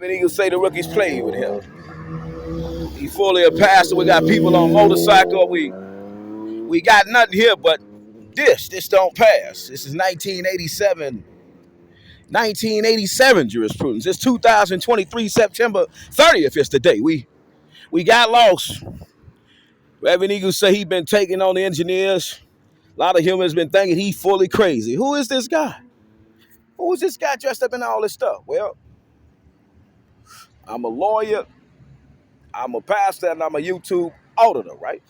But he can say the rookies played with him. He fully a pastor. We got people on motorcycle. We got nothing here but this don't pass. This is 1987 jurisprudence. It's 2023 September 30th is the day. We got lost. Reverend Eagle say he been taking on the engineers. A lot of humans been thinking he fully crazy. Who is this guy? Who is this guy dressed up in all this stuff? Well, I'm a lawyer, I'm a pastor, and I'm a YouTube auditor, right?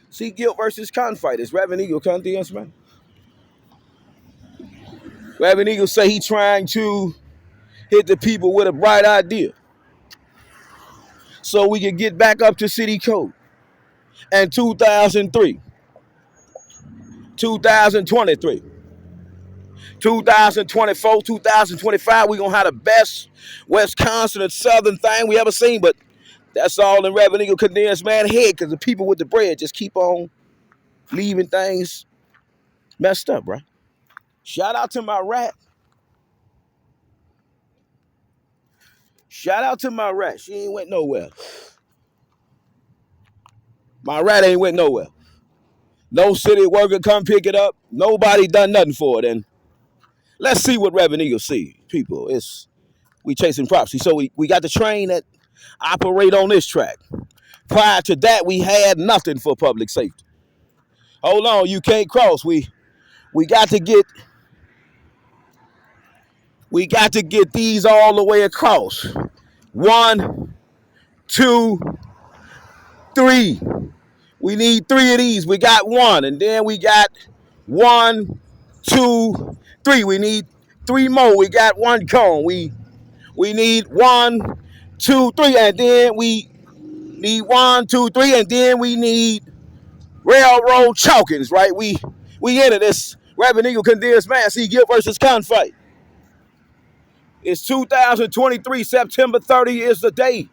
See, guilt versus conflict. Is Reverend Eagle contest, man? Reverend Eagle say he trying to hit the people with a bright idea so we can get back up to city code. And 2003, 2023, 2024, 2025, we going to have the best Wisconsin and Southern thing we ever seen, but that's all in Reverend Eagle condensed man head because the people with the bread just keep on leaving things messed up, right? Shout out to my rat. Shout out to my rat. She ain't went nowhere. My rat ain't went nowhere. No city worker come pick it up. Nobody done nothing for it. And let's see what Reverend Eagle see. People, we chasing property. So we got the train that operate on this track. Prior to that, we had nothing for public safety. Hold on, you can't cross. We got to get these all the way across. 1, 2, 3. We need 3 of these. We got 1, and then we got 1, 2, 3. We need 3 more. We got 1 cone. We need 1, 2, 3, and then we need 1, 2, 3, and then we need railroad chokings, right? We into this Reverend Eagle condensed man. See, guilt versus conflict. It's 2023, September 30 is the day.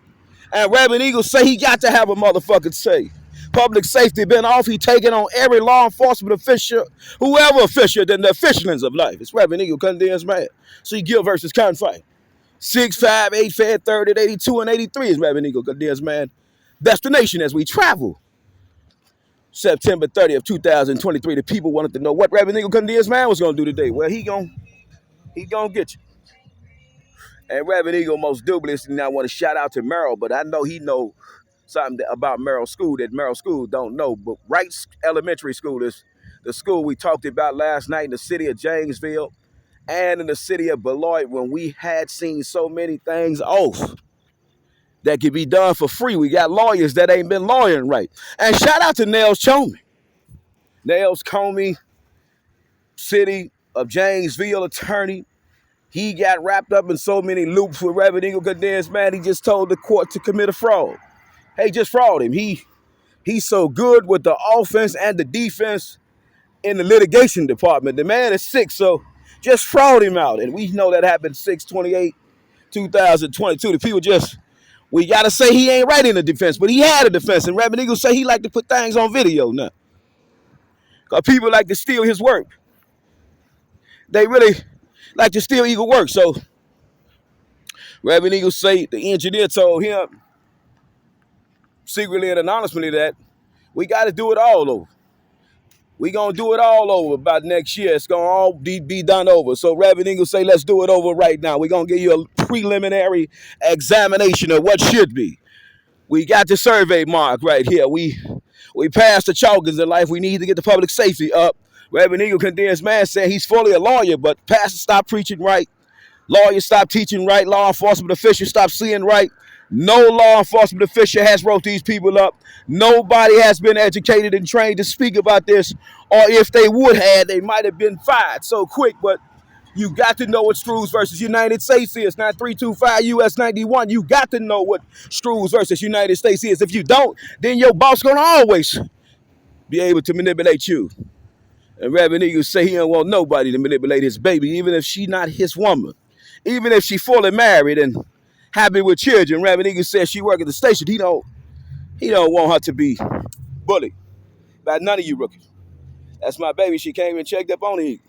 And Reverend Eagle say he got to have a motherfucking say. Public safety been off. He taking on every law enforcement official, whoever official than the officialings of life. It's Reverend Eagle condensed man. See, guilt versus conflict. 6, 5, 8, 5, 30, 82, and 83 is Reverend Eagle condensed man. Destination as we travel. September 30th, 2023. The people wanted to know what Reverend Eagle condensed man was gonna do today. Well, he gonna get you. And Reverend Eagle most dubiously I want to shout out to Merrill, but I know he know something about Merrill School that Merrill School don't know. But Wright Elementary School is the school we talked about last night in the city of Janesville and in the city of Beloit when we had seen so many things off that could be done for free. We got lawyers that ain't been lawyering right. And shout out to Nels Comey. Nels Comey, city of Janesville attorney. He got wrapped up in so many loops with Reverend Eagle condensed man. He just told the court to commit a fraud. Hey, just fraud him. He's so good with the offense and the defense in the litigation department. The man is sick, so just fraud him out. And we know that happened 6/28/2022. The people we got to say he ain't right in the defense, but he had a defense. And Reverend Eagle say he like to put things on video now. Because people like to steal his work. They really like to steal Eagle work. So Reverend Eagle say the engineer told him secretly and anonymously that we got to do it all over. We going to do it all over by next year. It's going to all be done over. So Reverend Eagle say, let's do it over right now. We're going to give you a preliminary examination of what should be. We got the survey mark right here. We passed the chalkers in life. We need to get the public safety up. Reverend Eagle condensed man said he's fully a lawyer, but pastors stop preaching right. Lawyers stop teaching right. Law enforcement officials stop seeing right. No law enforcement official has wrote these people up. Nobody has been educated and trained to speak about this. Or if they would have, they might have been fired so quick. But you got to know what Strews versus United States is. Not 325 US 91. You got to know what Strews versus United States is. If you don't, then your boss going to always be able to manipulate you. And Reverend Eagle say he don't want nobody to manipulate his baby, even if she not his woman. Even if she fully married and happy with children. Reverend Eagle says she work at the station. He don't want her to be bullied by none of you rookies. That's my baby. She came and checked up on him.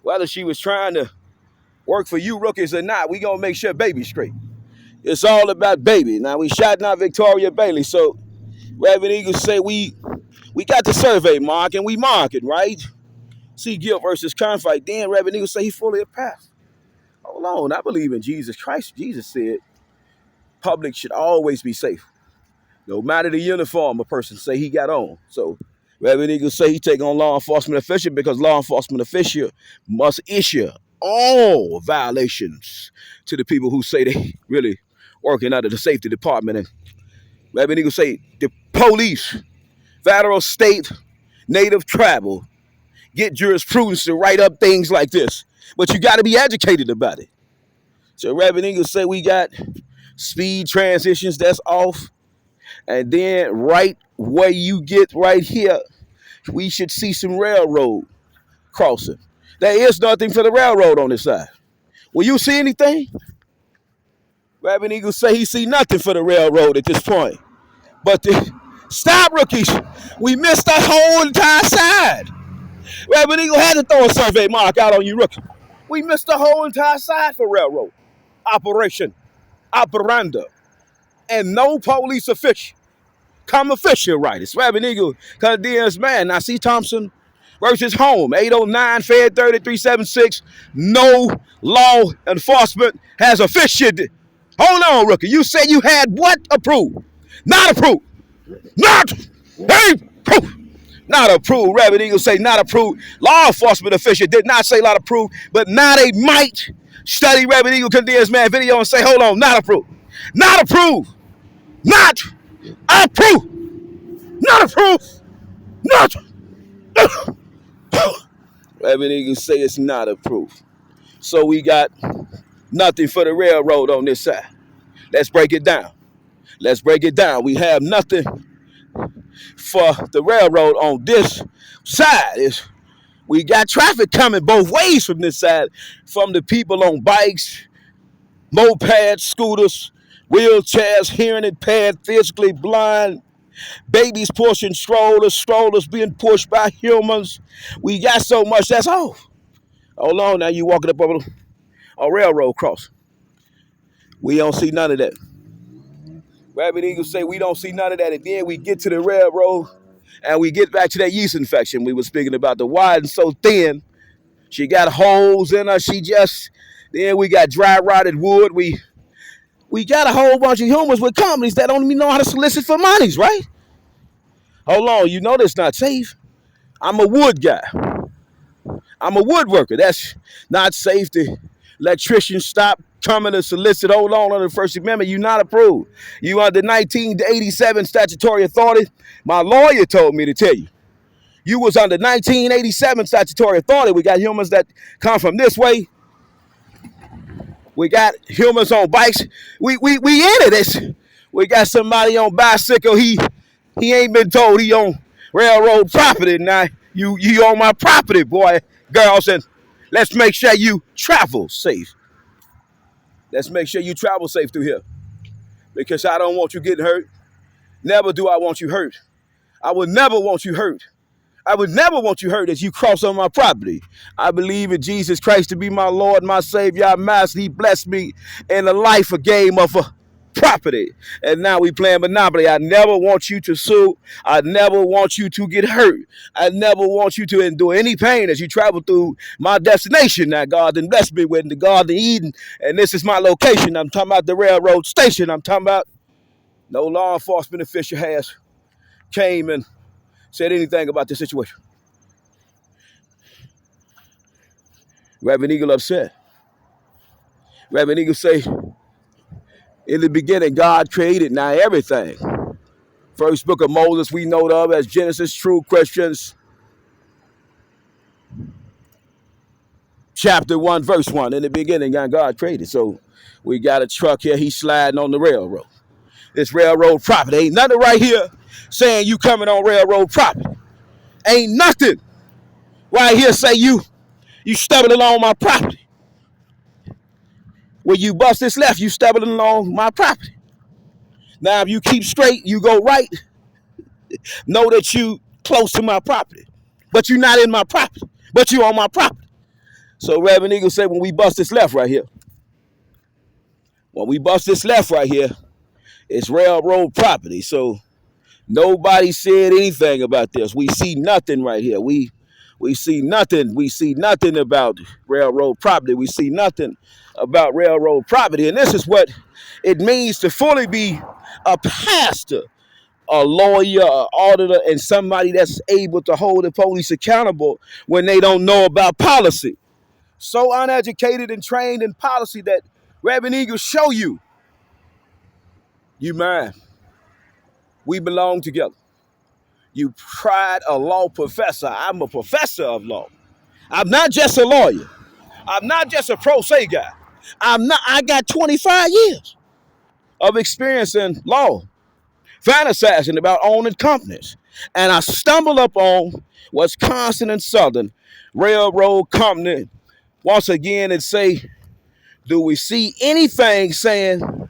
Whether she was trying to work for you rookies or not, we gonna make sure baby's straight. It's all about baby. Now we shot not Victoria Bailey. So Reverend Eagle say we got the survey mark and we mark it, right? See guilt versus conflict. Then Reverend Eagle say he fully a pass. Hold on, I believe in Jesus Christ. Jesus said public should always be safe. No matter the uniform a person say he got on. So Reverend Eagle say he take on law enforcement official because law enforcement official must issue all violations to the people who say they really working under the safety department. And Reverend Eagle say the police, federal, state, native, tribal, get jurisprudence to write up things like this. But you got to be educated about it. So Reverend Eagle say we got speed transitions that's off. And then right where you get right here, we should see some railroad crossing. There is nothing for the railroad on this side. Will you see anything? Reverend Eagle say he see nothing for the railroad at this point. But stop, rookies. We missed the whole entire side. Reverend Eagle had to throw a survey mark out on you, rookie. We missed the whole entire side for railroad operation, operanda, and no police official. Come official, right? It's Reverend Eagle condemns man. Now, C. Thompson versus Home, 809 Fed 3376. No law enforcement has officiated. Hold on, rookie. You said you had what approved? Not approved. Not approved. Not approved. Reverend Eagle say not approved. Law enforcement official did not say not approved, but now they might study Reverend Eagle condemns man video and say, hold on, not approved. Not approved. Not approved. Not approved. Not. Reverend Eagle say it's not approved. So we got nothing for the railroad on this side. Let's break it down. Let's break it down. We have nothing for the railroad on this side. We got traffic coming both ways from this side, from the people on bikes, mopeds, scooters, wheelchairs, hearing impaired, physically blind, babies pushing strollers being pushed by humans. We got so much, that's all. Hold on, now you walking up over a railroad cross. We don't see none of that. Reverend Eagle say we don't see none of that. And then we get to the railroad and we get back to that yeast infection we were speaking about. The wide and so thin. She got holes in her. Then we got dry rotted wood. We got a whole bunch of humans with companies that don't even know how to solicit for monies, right? Hold on, you know that's not safe. I'm a wood guy. I'm a woodworker. That's not safe. The electricians stop coming to solicit. Hold on, under the First Amendment, you're not approved. You under 1987 statutory authority. My lawyer told me to tell you. You was under 1987 statutory authority. We got humans that come from this way. We got humans on bikes. We into this. We got somebody on bicycle. He ain't been told he on railroad property. Now you on my property, boy, girls, and let's make sure you travel safe. Let's make sure you travel safe through here. Because I don't want you getting hurt. Never do I want you hurt. I would never want you hurt. I would never want you hurt as you cross on my property. I believe in Jesus Christ to be my Lord, my Savior, my Master. He blessed me in a life, a game of a property. And now we playing Monopoly. I never want you to sue. I never want you to get hurt. I never want you to endure any pain as you travel through my destination. Now God done blessed me with the Garden of Eden. And this is my location. I'm talking about the railroad station. I'm talking about no law enforcement official has came and said anything about this situation. Reverend Eagle upset. Reverend Eagle say, in the beginning, God created now everything. First book of Moses we know of as Genesis, true Christians. Chapter 1, verse 1. In the beginning, God created. So we got a truck here. He's sliding on the railroad. This railroad property. Ain't nothing right here saying you coming on railroad property. Ain't nothing right here say you stumbling along my property. When you bust this left, you stumbling along my property. Now, if you keep straight, you go right, know that you close to my property. But you're not in my property. But you on my property. So Reverend Eagle said when we bust this left right here, When we bust this left right here, it's railroad property. So nobody said anything about this. We see nothing right here. We see nothing. We see nothing about railroad property. We see nothing about railroad property. And this is what it means to fully be a pastor, a lawyer, an auditor, and somebody that's able to hold the police accountable when they don't know about policy. So uneducated and trained in policy that Reverend Eagle show you, you mind, we belong together. You tried a law professor. I'm a professor of law. I'm not just a lawyer. I'm not just a pro se guy. I got 25 years of experience in law, fantasizing about owning companies. And I stumbled up on Wisconsin and Southern Railroad Company once again and say, do we see anything saying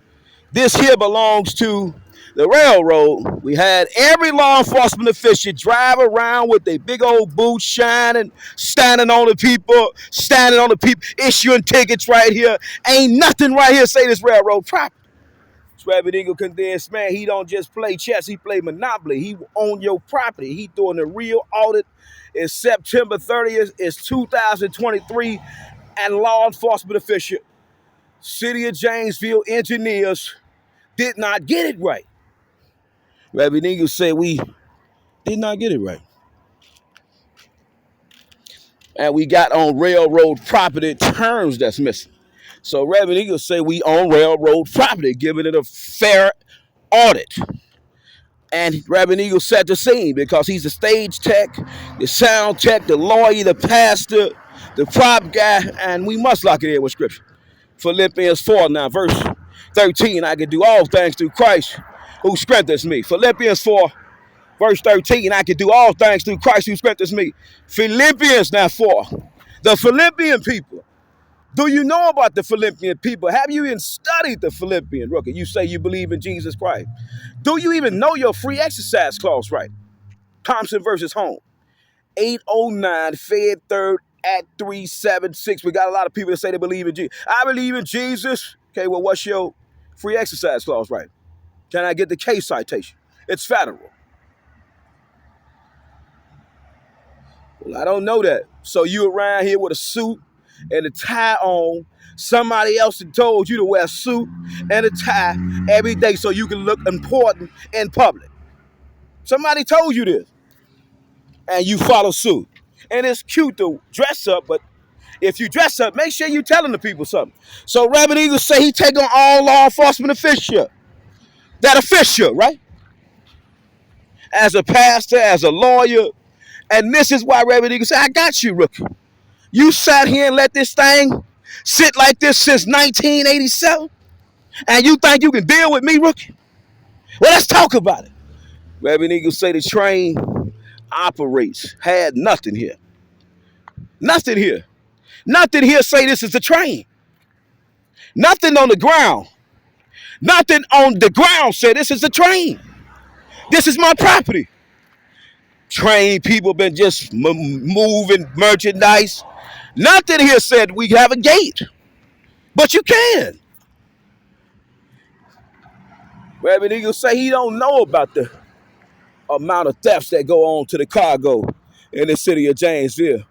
this here belongs to the railroad? We had every law enforcement official drive around with their big old boots shining, standing on the people, issuing tickets right here. Ain't nothing right here say this railroad property. Reverend Eagle condensed, man, he don't just play chess, he play Monopoly. He own your property. He doing a real audit. It's September 30th, it's 2023, and law enforcement official, City of Janesville engineers did not get it right. Reverend Eagle said we did not get it right. And we got on railroad property terms that's missing. So Reverend Eagle said we own railroad property, giving it a fair audit. And Reverend Eagle set the scene because he's the stage tech, the sound tech, the lawyer, the pastor, the prop guy, and we must lock it in with scripture. Philippians 4 now, verse 13, I can do all things through Christ who strengthens me. Philippians 4, verse 13, I can do all things through Christ who strengthens me. Philippians now 4, the Philippian people. Do you know about the Philippian people? Have you even studied the Philippian rookie? You say you believe in Jesus Christ. Do you even know your free exercise clause right? Thompson versus Home. 809 Fed Third at 376. We got a lot of people that say they believe in Jesus. I believe in Jesus. Okay, well, what's your free exercise clause right? Can I get the case citation? It's federal. Well, I don't know that. So you around here with a suit and a tie on. Somebody else told you to wear a suit and a tie every day so you can look important in public. Somebody told you this. And you follow suit. And it's cute to dress up, but if you dress up, make sure you're telling the people something. So Reverend Eagle say he take on all law enforcement official. That official, right? As a pastor, as a lawyer. And this is why Reverend Eagle say, I got you, rookie. You sat here and let this thing sit like this since 1987? And you think you can deal with me, rookie? Well, let's talk about it. Reverend Eagle say the train operates. Had nothing here. Nothing here. Nothing here say this is the train. Nothing on the ground. Nothing on the ground said this is the train. This is my property. Train people been just moving merchandise. Nothing here said we have a gate. But you can. Reverend Eagle say he don't know about the amount of thefts that go on to the cargo in the city of Janesville,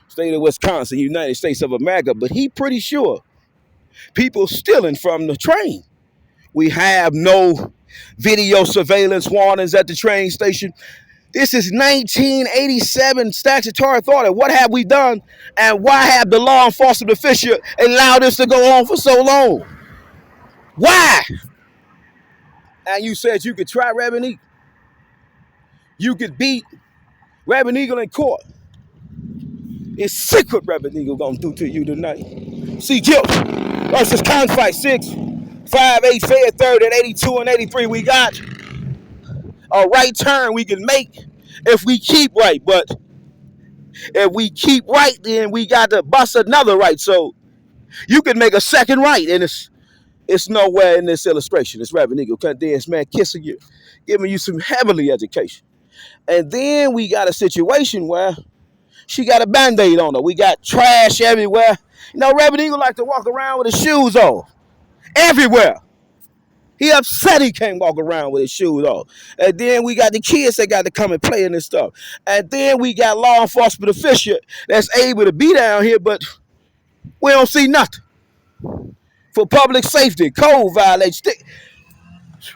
state of Wisconsin, United States of America, but he pretty sure people stealing from the train. We have no video surveillance warnings at the train station. This is 1987 statutory authority. What have we done? And why have the law enforcement official allowed this to go on for so long? Why? And you said you could try Reverend Eagle. You could beat Reverend Eagle in court. It's secret Reverend Eagle gonna do to you tonight. See, guilt versus Confight 6, 5, 8, Fed Third at 82 and 83. We got a right turn we can make if we keep right. But if we keep right, then we got to bust another right. So you can make a second right. And it's nowhere in this illustration. It's Reverend Eagle condensed, man, kissing you, giving you some heavenly education. And then we got a situation where she got a Band-Aid on her. We got trash everywhere. You know, Reverend Eagle like to walk around with his shoes off. everywhere. He upset he can't walk around with his shoes off. And then we got the kids that got to come and play in this stuff. And then we got law enforcement official that's able to be down here, but we don't see nothing. For public safety, code violations.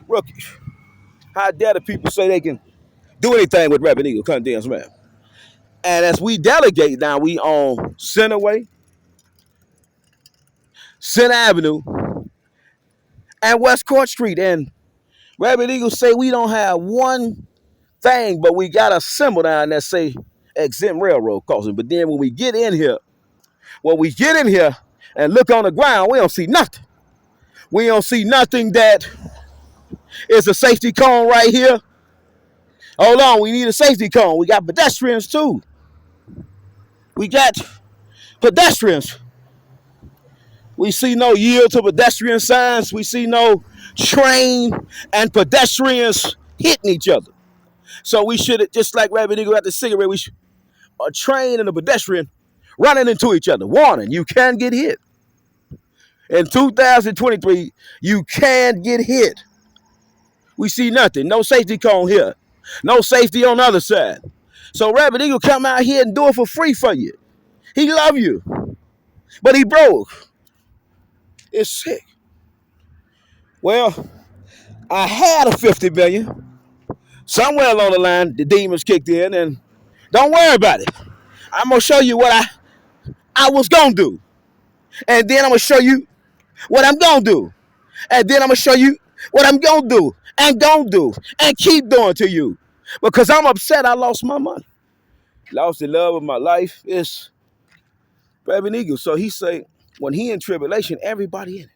Rookies. How dare the people say they can do anything with Reverend Eagle condemns, man. And as we delegate now, we on Centerway, Center Avenue, and West Court Street. And Reverend Eagle say we don't have one thing, but we got a symbol down that say exempt railroad crossing. But then when we get in here and look on the ground, we don't see nothing. We don't see nothing that is a safety cone right here. Hold on, we need a safety cone. We got pedestrians too. We got pedestrians. We see no yield to pedestrian signs. We see no train and pedestrians hitting each other. So we should, just like Reverend Eagle got the cigarette, we should, a train and a pedestrian running into each other. Warning, you can get hit. In 2023, you can get hit. We see nothing. No safety cone here. No safety on the other side. So Reverend Eagle come out here and do it for free for you. He love you. But he broke. It's sick. Well, I had a 50 million. Somewhere along the line, the demons kicked in, and don't worry about it. I'm going to show you what I was going to do. And then I'm going to show you what I'm going to do. And then I'm going to show you what I'm going to do and going to do and keep doing to you. Because I'm upset I lost my money. Lost the love of my life. It's Reverend Eagle. So he say, when he in tribulation, everybody in it.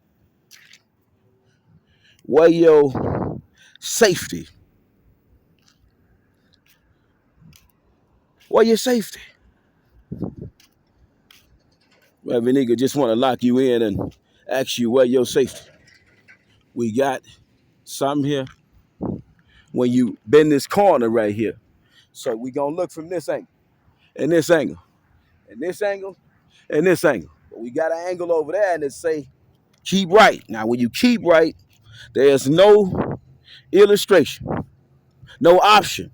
Where your safety? Where your safety? Reverend Eagle just want to lock you in and ask you where your safety. We got some here when you bend this corner right here. So we gonna look from this angle, and this angle, and this angle, and this angle. But we got an angle over there and it say keep right. Now when you keep right, there's no illustration, no option,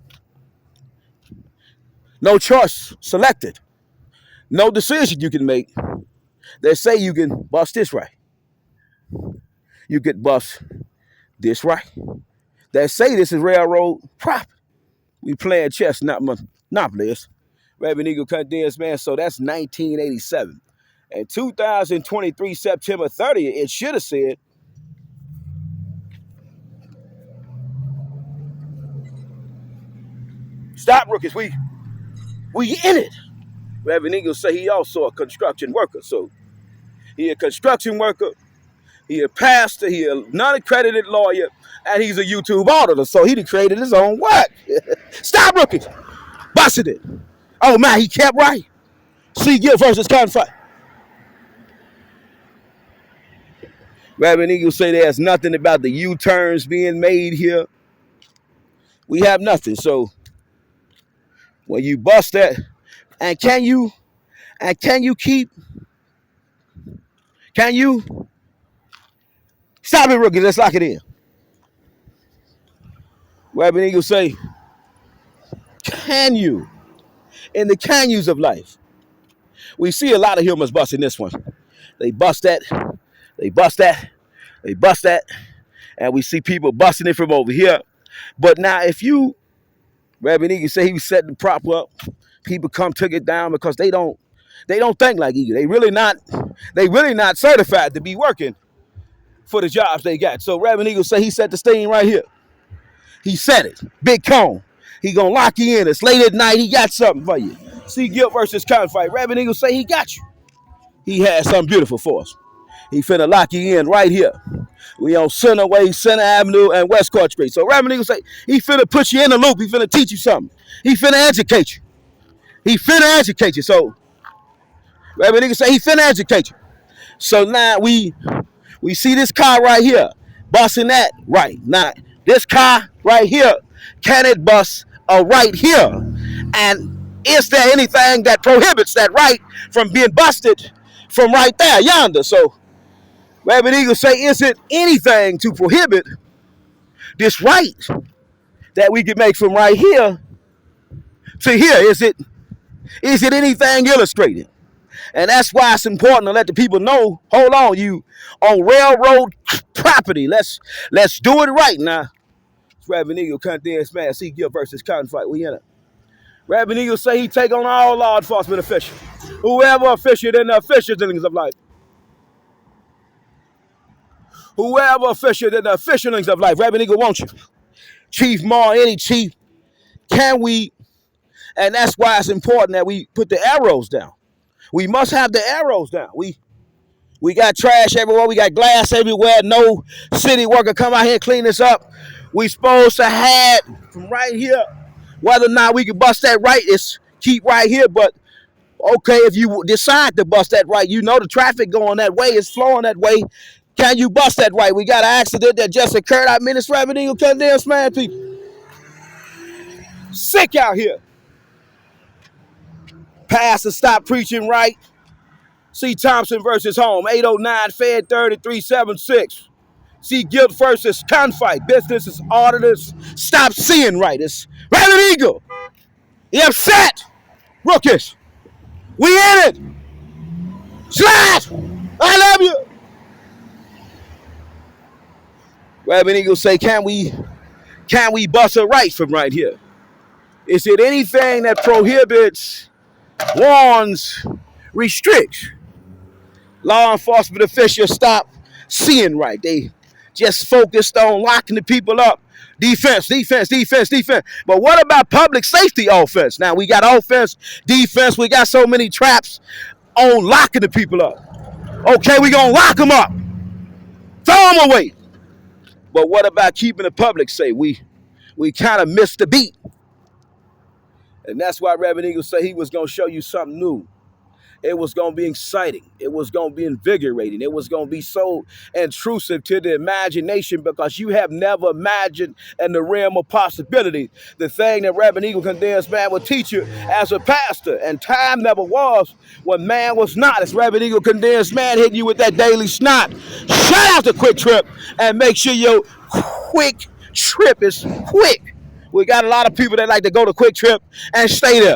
no choice selected, no decision you can make. They say you can bust this right. You could bust this right. They say this is railroad property. We playing chess, not monopolies. Reverend Eagle condemns, man. So that's 1987. And 2023, September 30th, it should have said, stop, rookies. We in it. Reverend Eagle say he also a construction worker. So he a construction worker, he a pastor, he a non-accredited lawyer, and he's a YouTube auditor. So he created his own work. Stop, rookies. Busted it. Oh, man, he kept right. C. Gill versus Conflict. Reverend Eagle say there's nothing about the U-turns being made here. We have nothing. So when you bust that, and can you stop it, rookie? Let's lock it in. Reverend Eagle say, can you? In the can yous of life. We see a lot of humans busting this one. They bust that, they bust that, they bust that, and we see people busting it from over here. But now if you, Reverend Eagle say he was setting the prop up, people come took it down because they don't think like Eagle. They really not certified to be working for the jobs they got. So Reverend Eagle say he set the stain right here. He set it. Big cone. He gonna lock you in. It's late at night. He got something for you. See Guilt versus Conflict. Reverend Eagle say he got you. He has something beautiful for us. He finna lock you in right here. We on Centerway, Center Avenue, and West Court Street. So Reverend Eagle say he finna put you in the loop. He finna teach you something. He finna educate you. He finna educate you. So Reverend Eagle say he finna educate you. So now we see this car right here, busting that right. Now this car right here, can it bust a right here? And is there anything that prohibits that right from being busted from right there, yonder? So Reverend Eagle say, is it anything to prohibit this right that we can make from right here to here? Is it anything illustrated? And that's why it's important to let the people know, hold on, you on railroad property. Let's do it right now. It's Reverend Eagle, condemns man, see guilt versus cotton fight. We in it. Reverend Eagle say he take on all law enforcement officials. Whoever official in the official dealings of life. Whoever official in the official dealings of life. Reverend Eagle wants you. Chief Maul, any chief, can we, and that's why it's important that we put the arrows down. We must have the arrows down. We got trash everywhere. We got glass everywhere. No city worker come out here and clean this up. We supposed to have from right here. Whether or not we can bust that right is keep right here. But okay, if you decide to bust that right, you know the traffic going that way is flowing that way. Can you bust that right? We got an accident that just occurred. I mean, it's Reverend Eagle condemns man, people. Sick out here. Pastor, stop preaching right. C. Thompson versus Home, 809 Fed 3376. See guilt versus Confight. Businesses, auditors, stop seeing right. It's Reverend Eagle. He upset. Rookies. We in it. Slide. I love you. Reverend Eagle say, can we bust a right from right here? Is it anything that prohibits, warns, restricts? Law enforcement officials stop seeing right. They just focused on locking the people up. Defense. But what about public safety offense? Now, we got offense, defense. We got so many traps on locking the people up. Okay, we going to lock them up. Throw them away. But what about keeping the public safe? We kind of missed the beat. And that's why Reverend Eagle said he was going to show you something new. It was going to be exciting. It was going to be invigorating. It was going to be so intrusive to the imagination because you have never imagined in the realm of possibility the thing that Reverend Eagle condemns man will teach you as a pastor. And time never was when man was not. As Reverend Eagle condemns man hitting you with that daily snot. Shut out the Quick Trip and make sure your Quick Trip is quick. We got a lot of people that like to go to Quick Trip and stay there.